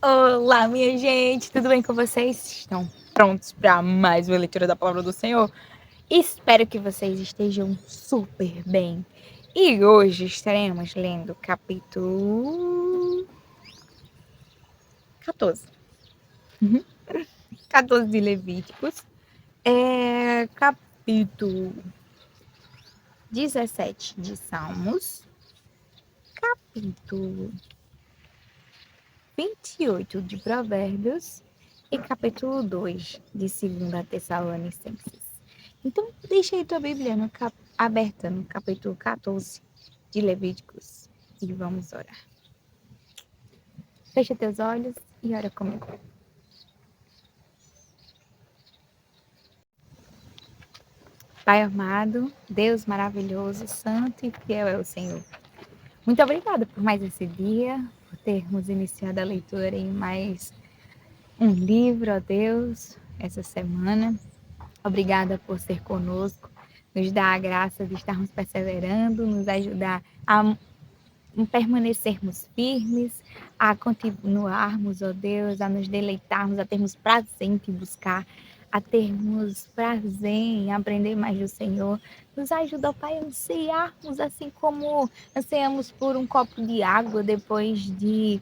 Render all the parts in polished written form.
Olá, minha gente, tudo bem com vocês? Estão prontos para mais uma leitura da Palavra do Senhor? Espero que vocês estejam super bem. E hoje estaremos lendo capítulo 14. 14 de Levíticos. Capítulo 17 de Salmos. Capítulo 28 de Provérbios e capítulo 2 de 2 Tessalonicenses. Então, deixa aí tua Bíblia aberta no capítulo 14 de Levíticos e vamos orar. Fecha teus olhos e ora comigo. Pai amado, Deus maravilhoso, santo e fiel é o Senhor. Muito obrigada por mais esse dia, por termos iniciado a leitura em mais um livro, ó Deus, essa semana. Obrigada por ser conosco, nos dar a graça de estarmos perseverando, nos ajudar a permanecermos firmes, a continuarmos, ó Deus, a nos deleitarmos, a termos prazer em te buscar, a termos prazer em aprender mais do Senhor. Nos ajuda, ó Pai, a ansiarmos, assim como ansiamos por um copo de água depois de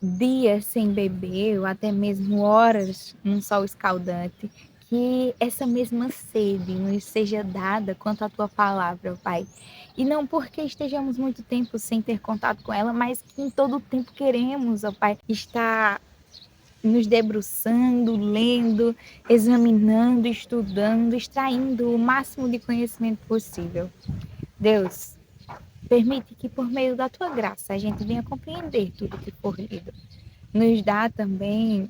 dias sem beber, ou até mesmo horas num sol escaldante, que essa mesma sede nos seja dada quanto à tua palavra, Pai. E não porque estejamos muito tempo sem ter contato com ela, mas que em todo o tempo queremos, ó Pai, estar nos debruçando, lendo, examinando, estudando, extraindo o máximo de conhecimento possível. Deus, permite que por meio da tua graça a gente venha compreender tudo que for lido. Nos dá também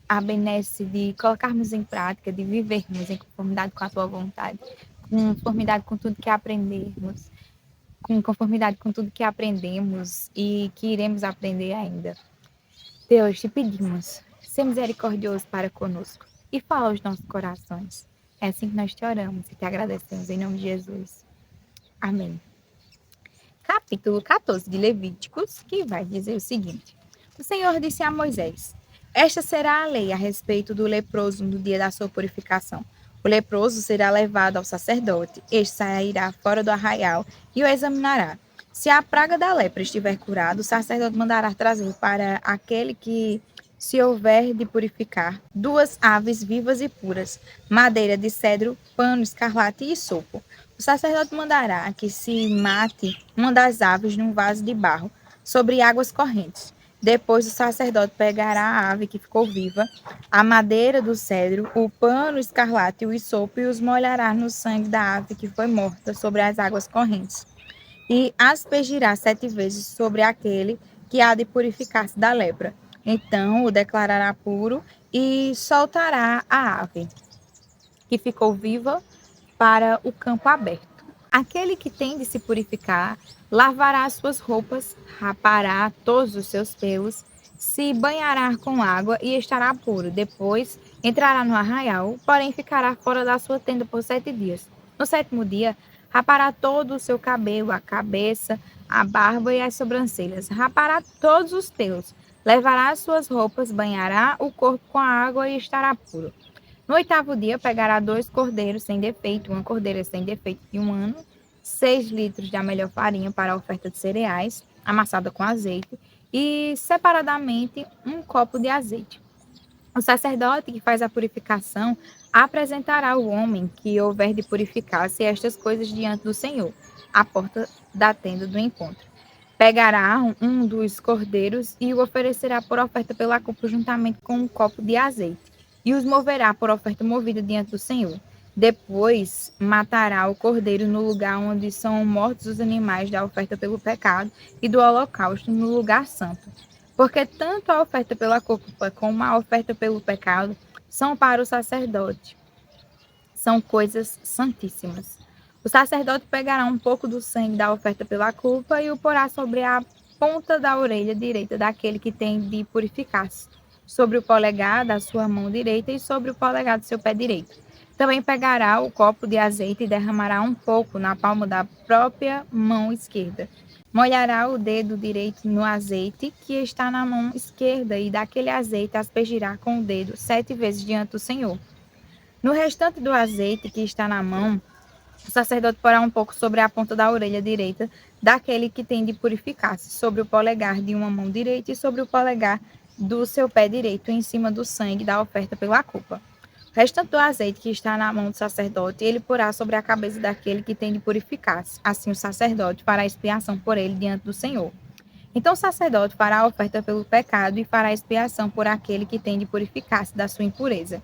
a benesse de colocarmos em prática, de vivermos em conformidade com a tua vontade, com conformidade com tudo que aprendermos, com conformidade com tudo que aprendemos e que iremos aprender ainda. Deus, te pedimos, ser misericordioso para conosco e fala aos nossos corações. É assim que nós te oramos e te agradecemos em nome de Jesus. Amém. Capítulo 14 de Levíticos, que vai dizer o seguinte: O Senhor disse a Moisés: Esta será a lei a respeito do leproso no dia da sua purificação. O leproso será levado ao sacerdote, este sairá fora do arraial e o examinará. Se a praga da lepra estiver curada, o sacerdote mandará trazer para aquele que se houver de purificar 2 aves vivas e puras, madeira de cedro, pano escarlate e sopo. O sacerdote mandará que se mate uma das aves num vaso de barro, sobre águas correntes. Depois o sacerdote pegará a ave que ficou viva, a madeira do cedro, o pano escarlate e o hisopo e os molhará no sangue da ave que foi morta sobre as águas correntes. E aspergirá 7 vezes sobre aquele que há de purificar-se da lepra. Então o declarará puro e soltará a ave que ficou viva para o campo aberto. Aquele que tem de se purificar, lavará as suas roupas, rapará todos os seus pelos, se banhará com água e estará puro. Depois entrará no arraial, porém ficará fora da sua tenda por 7 dias. No 7º dia, rapará todo o seu cabelo, a cabeça, a barba e as sobrancelhas. Rapará todos os pelos. Levará as suas roupas, banhará o corpo com a água e estará puro. No 8º dia, pegará 2 cordeiros sem defeito, uma cordeira sem defeito de 1 ano, 6 litros da melhor farinha para a oferta de cereais, amassada com azeite, e separadamente 1 copo de azeite. O sacerdote que faz a purificação apresentará o homem que houver de purificar-se estas coisas diante do Senhor, à porta da tenda do encontro. Pegará um dos cordeiros e o oferecerá por oferta pela culpa juntamente com 1 copo de azeite, e os moverá por oferta movida diante do Senhor. Depois matará o cordeiro no lugar onde são mortos os animais da oferta pelo pecado e do holocausto no lugar santo. Porque tanto a oferta pela culpa como a oferta pelo pecado são para o sacerdote. São coisas santíssimas. O sacerdote pegará um pouco do sangue da oferta pela culpa e o porá sobre a ponta da orelha direita daquele que tem de purificar-se, sobre o polegar da sua mão direita e sobre o polegar do seu pé direito. Também pegará o copo de azeite e derramará um pouco na palma da própria mão esquerda. Molhará o dedo direito no azeite que está na mão esquerda, e daquele azeite aspergirá com o dedo 7 vezes diante do Senhor. No restante do azeite que está na mão, o sacerdote porá um pouco sobre a ponta da orelha direita daquele que tem de purificar-se, sobre o polegar de uma mão direita e sobre o polegar do seu pé direito, em cima do sangue da oferta pela culpa. O restante do azeite que está na mão do sacerdote, ele porá sobre a cabeça daquele que tem de purificar-se. Assim o sacerdote fará expiação por ele diante do Senhor. Então o sacerdote fará a oferta pelo pecado e fará expiação por aquele que tem de purificar-se da sua impureza.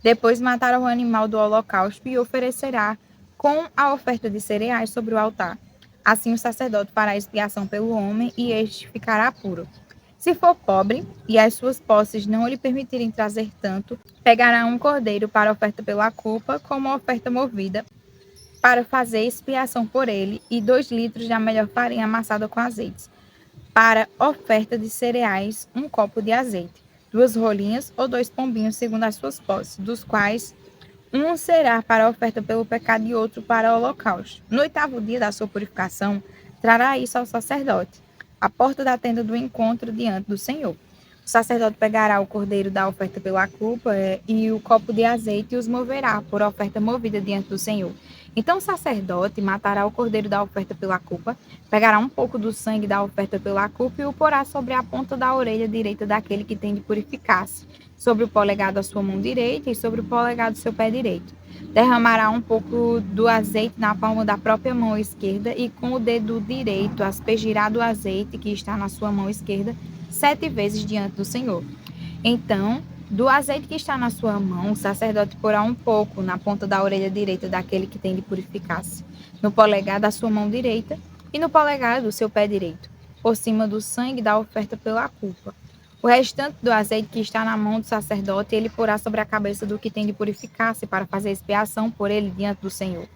Depois matará o animal do holocausto e oferecerá com a oferta de cereais sobre o altar. Assim o sacerdote fará expiação pelo homem e este ficará puro. Se for pobre e as suas posses não lhe permitirem trazer tanto, pegará um cordeiro para a oferta pela culpa, como oferta movida, para fazer expiação por ele, e 2 litros da melhor farinha amassada com azeite. Para oferta de cereais, um copo de azeite, 2 rolinhas ou 2 pombinhos, segundo as suas posses, dos quais um será para a oferta pelo pecado e outro para o holocausto. No 8º dia da sua purificação, trará isso ao sacerdote, à porta da tenda do encontro diante do Senhor. O sacerdote pegará o cordeiro da oferta pela culpa e o copo de azeite e os moverá por oferta movida diante do Senhor. Então o sacerdote matará o cordeiro da oferta pela culpa, pegará um pouco do sangue da oferta pela culpa e o porá sobre a ponta da orelha direita daquele que tem de purificar-se, sobre o polegar da sua mão direita e sobre o polegar do seu pé direito. Derramará um pouco do azeite na palma da própria mão esquerda e com o dedo direito aspergirá do azeite que está na sua mão esquerda 7 vezes diante do Senhor. Então, do azeite que está na sua mão, o sacerdote porá um pouco na ponta da orelha direita daquele que tem de purificar-se, no polegar da sua mão direita e no polegar do seu pé direito, por cima do sangue da oferta pela culpa. O restante do azeite que está na mão do sacerdote, ele porá sobre a cabeça do que tem de purificar-se para fazer expiação por ele diante do Senhor.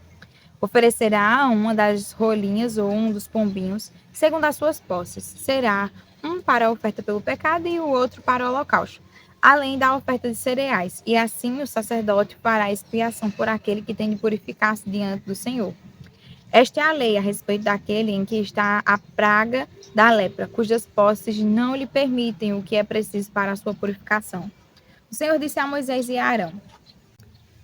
Oferecerá uma das rolinhas ou um dos pombinhos, segundo as suas posses. Será um para a oferta pelo pecado e o outro para o holocausto, além da oferta de cereais. E assim o sacerdote fará expiação por aquele que tem de purificar-se diante do Senhor. Esta é a lei a respeito daquele em que está a praga da lepra, cujas posses não lhe permitem o que é preciso para a sua purificação. O Senhor disse a Moisés e a Arão: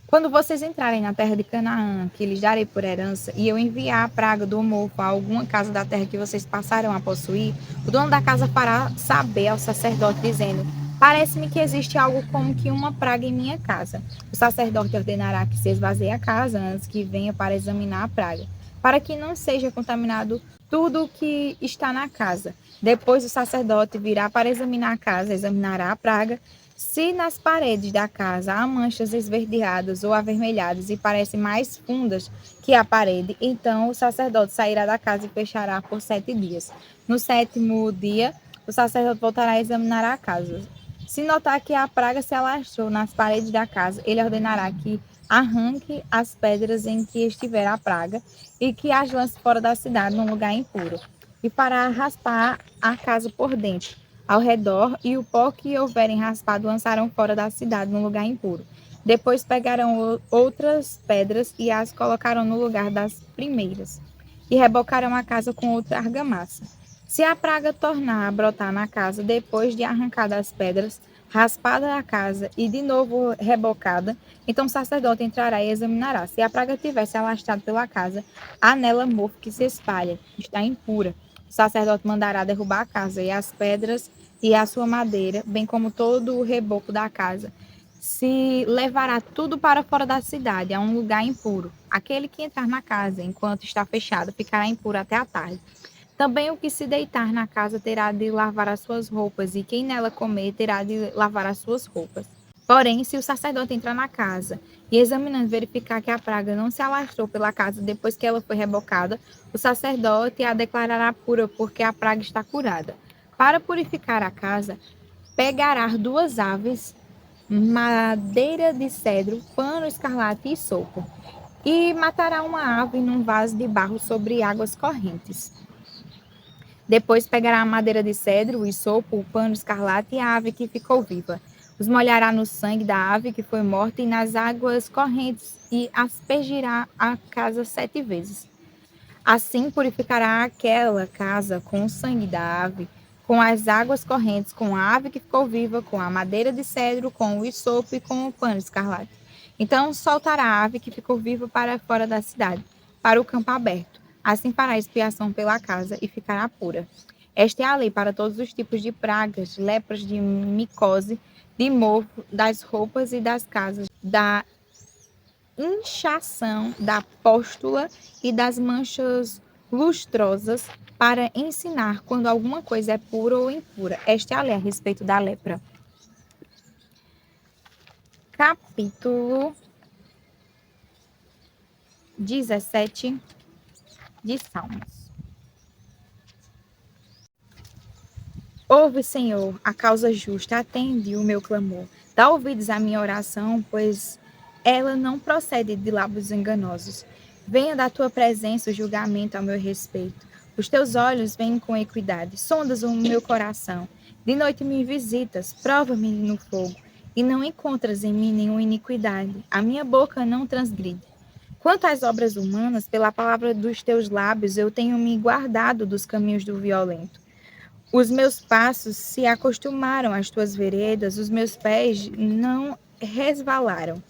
quando vocês entrarem na terra de Canaã, que lhes darei por herança, e eu enviar a praga do mofo a alguma casa da terra que vocês passarão a possuir, o dono da casa fará saber ao sacerdote, dizendo: parece-me que existe algo como que uma praga em minha casa. O sacerdote ordenará que se esvazie a casa antes que venha para examinar a praga, para que não seja contaminado tudo o que está na casa. Depois o sacerdote virá para examinar a casa, examinará a praga. Se nas paredes da casa há manchas esverdeadas ou avermelhadas e parecem mais fundas que a parede, então o sacerdote sairá da casa e fechará por 7 dias. No 7º dia, o sacerdote voltará a examinar a casa. Se notar que a praga se alastrou nas paredes da casa, ele ordenará que arranque as pedras em que estiver a praga e que as lance fora da cidade num lugar impuro, e fará raspar a casa por dentro, ao redor, e o pó que houverem raspado lançarão fora da cidade num lugar impuro. Depois pegarão outras pedras e as colocarão no lugar das primeiras, e rebocarão a casa com outra argamassa. Se a praga tornar a brotar na casa depois de arrancada as pedras, raspada a casa e de novo rebocada, então o sacerdote entrará e examinará. Se a praga tivesse alastrado pela casa, há nela mofo que se espalha, está impura. O sacerdote mandará derrubar a casa e as pedras e a sua madeira, bem como todo o reboco da casa. Se levará tudo para fora da cidade, a um lugar impuro. Aquele que entrar na casa enquanto está fechada ficará impuro até a tarde. Também o que se deitar na casa terá de lavar as suas roupas, e quem nela comer terá de lavar as suas roupas. Porém, se o sacerdote entrar na casa e, examinando, verificar que a praga não se alastrou pela casa depois que ela foi rebocada, o sacerdote a declarará pura, porque a praga está curada. Para purificar a casa, pegará 2 aves, madeira de cedro, pano escarlate e sopo, e matará uma ave num vaso de barro sobre águas correntes. Depois pegará a madeira de cedro, o isopo, o pano escarlate e a ave que ficou viva. Os molhará no sangue da ave que foi morta e nas águas correntes, e aspergirá a casa 7 vezes. Assim purificará aquela casa com o sangue da ave, com as águas correntes, com a ave que ficou viva, com a madeira de cedro, com o hisopo e com o pano escarlate. Então soltará a ave que ficou viva para fora da cidade, para o campo aberto. Assim fará expiação pela casa e ficará pura. Esta é a lei para todos os tipos de pragas, lepras de micose, de mofo, das roupas e das casas, da inchação, da pústula e das manchas lustrosas, para ensinar quando alguma coisa é pura ou impura. Esta é a lei a respeito da lepra. Capítulo 17 de Salmos. Ouve, Senhor, a causa justa, atende o meu clamor. Dá ouvidos à minha oração, pois ela não procede de lábios enganosos. Venha da tua presença o julgamento ao meu respeito. Os teus olhos veem com equidade, sondas o meu coração. De noite me visitas, prova-me no fogo, e não encontras em mim nenhuma iniquidade. A minha boca não transgride. Quanto às obras humanas, pela palavra dos teus lábios, eu tenho me guardado dos caminhos do violento. Os meus passos se acostumaram às tuas veredas, os meus pés não resvalaram.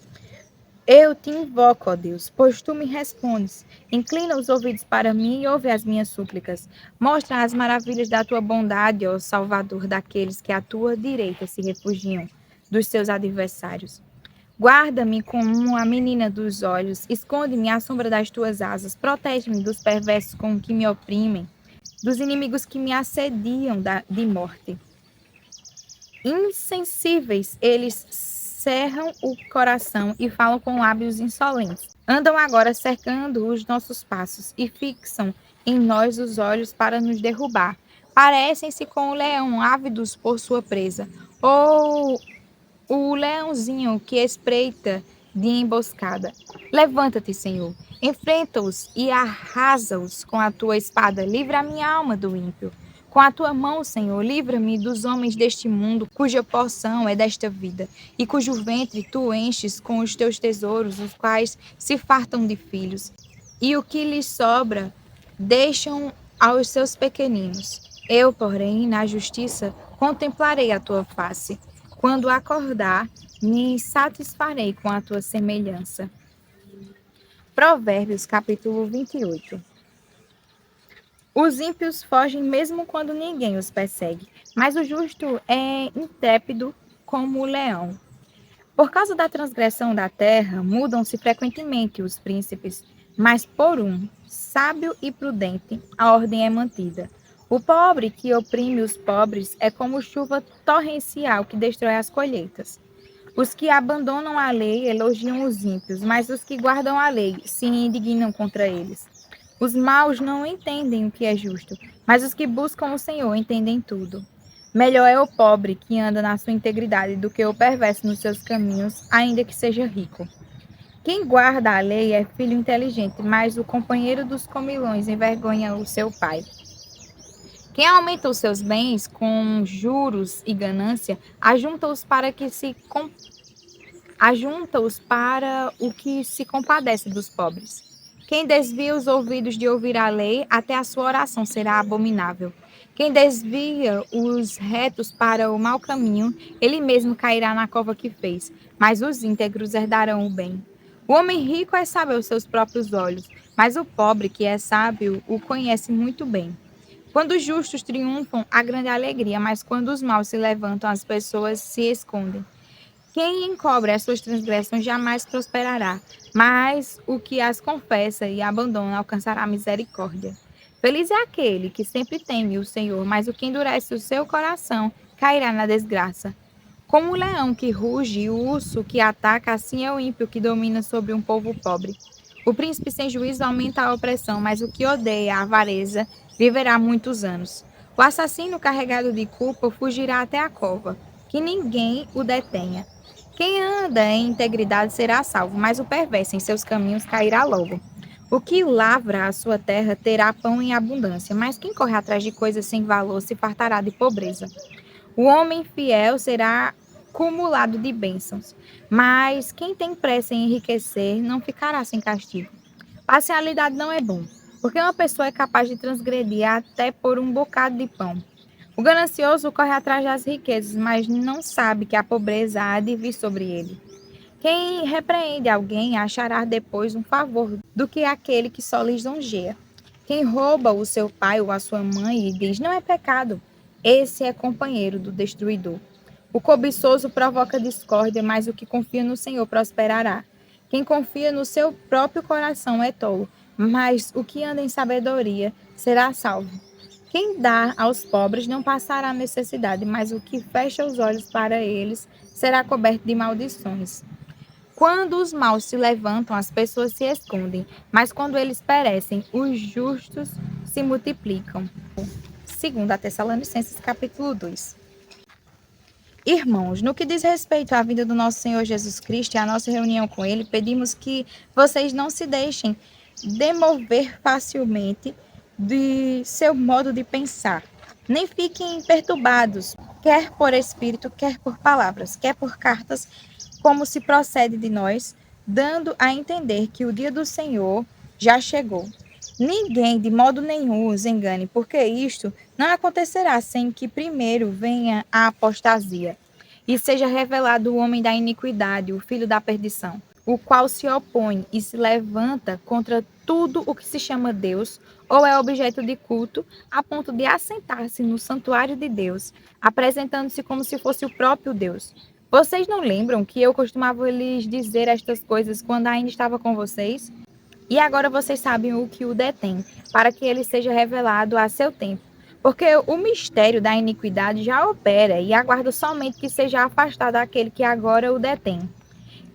Eu te invoco, ó Deus, pois tu me respondes. Inclina os ouvidos para mim e ouve as minhas súplicas. Mostra as maravilhas da tua bondade, ó Salvador daqueles que à tua direita se refugiam dos seus adversários. Guarda-me como a menina dos olhos, esconde-me à sombra das tuas asas, protege-me dos perversos com que me oprimem, dos inimigos que me assediam de morte. Insensíveis, eles cerram o coração e falam com lábios insolentes. Andam agora cercando os nossos passos e fixam em nós os olhos para nos derrubar. Parecem-se com o leão, ávidos por sua presa, ou o leãozinho que espreita de emboscada. Levanta-te, Senhor, enfrenta-os e arrasa-os com a tua espada. Livra a minha alma do ímpio. Com a tua mão, Senhor, livra-me dos homens deste mundo, cuja porção é desta vida, e cujo ventre tu enches com os teus tesouros, os quais se fartam de filhos. E o que lhes sobra, deixam aos seus pequeninos. Eu, porém, na justiça, contemplarei a tua face. Quando acordar, me satisfarei com a tua semelhança. Provérbios, capítulo 28. Os ímpios fogem mesmo quando ninguém os persegue, mas o justo é intrépido como o leão. Por causa da transgressão da terra, mudam-se frequentemente os príncipes, mas por um, sábio e prudente, a ordem é mantida. O pobre que oprime os pobres é como chuva torrencial que destrói as colheitas. Os que abandonam a lei elogiam os ímpios, mas os que guardam a lei se indignam contra eles. Os maus não entendem o que é justo, mas os que buscam o Senhor entendem tudo. Melhor é o pobre que anda na sua integridade do que o perverso nos seus caminhos, ainda que seja rico. Quem guarda a lei é filho inteligente, mas o companheiro dos comilões envergonha o seu pai. Quem aumenta os seus bens com juros e ganância, ajunta-os para o que se compadece dos pobres. Quem desvia os ouvidos de ouvir a lei, até a sua oração será abominável. Quem desvia os retos para o mau caminho, ele mesmo cairá na cova que fez, mas os íntegros herdarão o bem. O homem rico é sábio aos seus próprios olhos, mas o pobre que é sábio o conhece muito bem. Quando os justos triunfam, há grande alegria, mas quando os maus se levantam, as pessoas se escondem. Quem encobre as suas transgressões jamais prosperará, mas o que as confessa e abandona alcançará misericórdia. Feliz é aquele que sempre teme o Senhor, mas o que endurece o seu coração cairá na desgraça. Como o leão que ruge e o urso que ataca, assim é o ímpio que domina sobre um povo pobre. O príncipe sem juízo aumenta a opressão, mas o que odeia a avareza viverá muitos anos. O assassino carregado de culpa fugirá até a cova, que ninguém o detenha. Quem anda em integridade será salvo, mas o perverso em seus caminhos cairá logo. O que lavra a sua terra terá pão em abundância, mas quem corre atrás de coisas sem valor se fartará de pobreza. O homem fiel será cumulado de bênçãos, mas quem tem pressa em enriquecer não ficará sem castigo. Parcialidade não é bom. Porque uma pessoa é capaz de transgredir até por um bocado de pão. O ganancioso corre atrás das riquezas, mas não sabe que a pobreza há de vir sobre ele. Quem repreende alguém achará depois um favor do que aquele que só lisonjeia. Quem rouba o seu pai ou a sua mãe e diz não é pecado, esse é companheiro do destruidor. O cobiçoso provoca discórdia, mas o que confia no Senhor prosperará. Quem confia no seu próprio coração é tolo, mas o que anda em sabedoria será salvo. Quem dá aos pobres não passará necessidade, mas o que fecha os olhos para eles será coberto de maldições. Quando os maus se levantam, as pessoas se escondem, mas quando eles perecem, os justos se multiplicam. Segundo a Tessalonicenses, capítulo 2. Irmãos, no que diz respeito à vinda do nosso Senhor Jesus Cristo e à nossa reunião com Ele, pedimos que vocês não se deixem demover facilmente de seu modo de pensar, nem fiquem perturbados, quer por espírito, quer por palavras, quer por cartas, como se procede de nós, dando a entender que o dia do Senhor já chegou. Ninguém, de modo nenhum, os engane, porque isto não acontecerá sem que primeiro venha a apostasia e seja revelado o homem da iniquidade, o filho da perdição, o qual se opõe e se levanta contra tudo o que se chama Deus ou é objeto de culto, a ponto de assentar-se no santuário de Deus, apresentando-se como se fosse o próprio Deus. Vocês não lembram que eu costumava lhes dizer estas coisas quando ainda estava com vocês? E agora vocês sabem o que o detém, para que ele seja revelado a seu tempo. Porque o mistério da iniquidade já opera e aguarda somente que seja afastado aquele que agora o detém.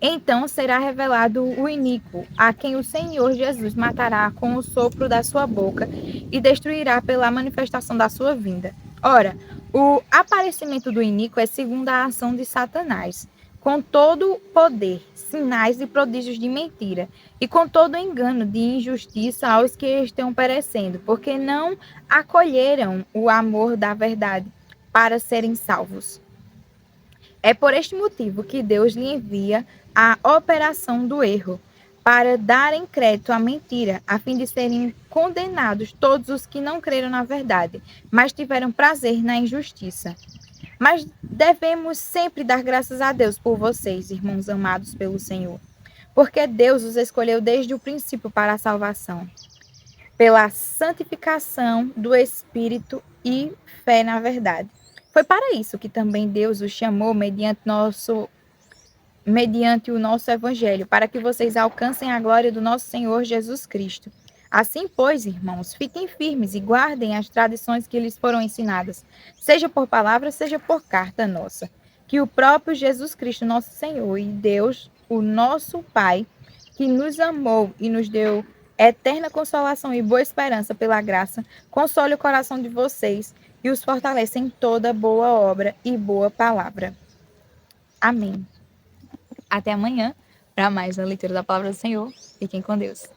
Então será revelado o iníquo, a quem o Senhor Jesus matará com o sopro da sua boca e destruirá pela manifestação da sua vinda. Ora, o aparecimento do iníquo é segundo a ação de Satanás, com todo poder, sinais e prodígios de mentira, e com todo engano de injustiça aos que estão perecendo, porque não acolheram o amor da verdade para serem salvos. É por este motivo que Deus lhe envia a operação do erro, para darem crédito à mentira, a fim de serem condenados todos os que não creram na verdade, mas tiveram prazer na injustiça. Mas devemos sempre dar graças a Deus por vocês, irmãos amados pelo Senhor, porque Deus os escolheu desde o princípio para a salvação, pela santificação do Espírito e fé na verdade. Foi para isso que também Deus os chamou mediante o nosso evangelho, para que vocês alcancem a glória do nosso Senhor Jesus Cristo. Assim, pois, irmãos, fiquem firmes e guardem as tradições que lhes foram ensinadas, seja por palavra, seja por carta nossa. Que o próprio Jesus Cristo, nosso Senhor, e Deus, o nosso Pai, que nos amou e nos deu eterna consolação e boa esperança pela graça, console o coração de vocês e os fortaleça em toda boa obra e boa palavra. Amém. Até amanhã para mais uma leitura da palavra do Senhor. Fiquem com Deus.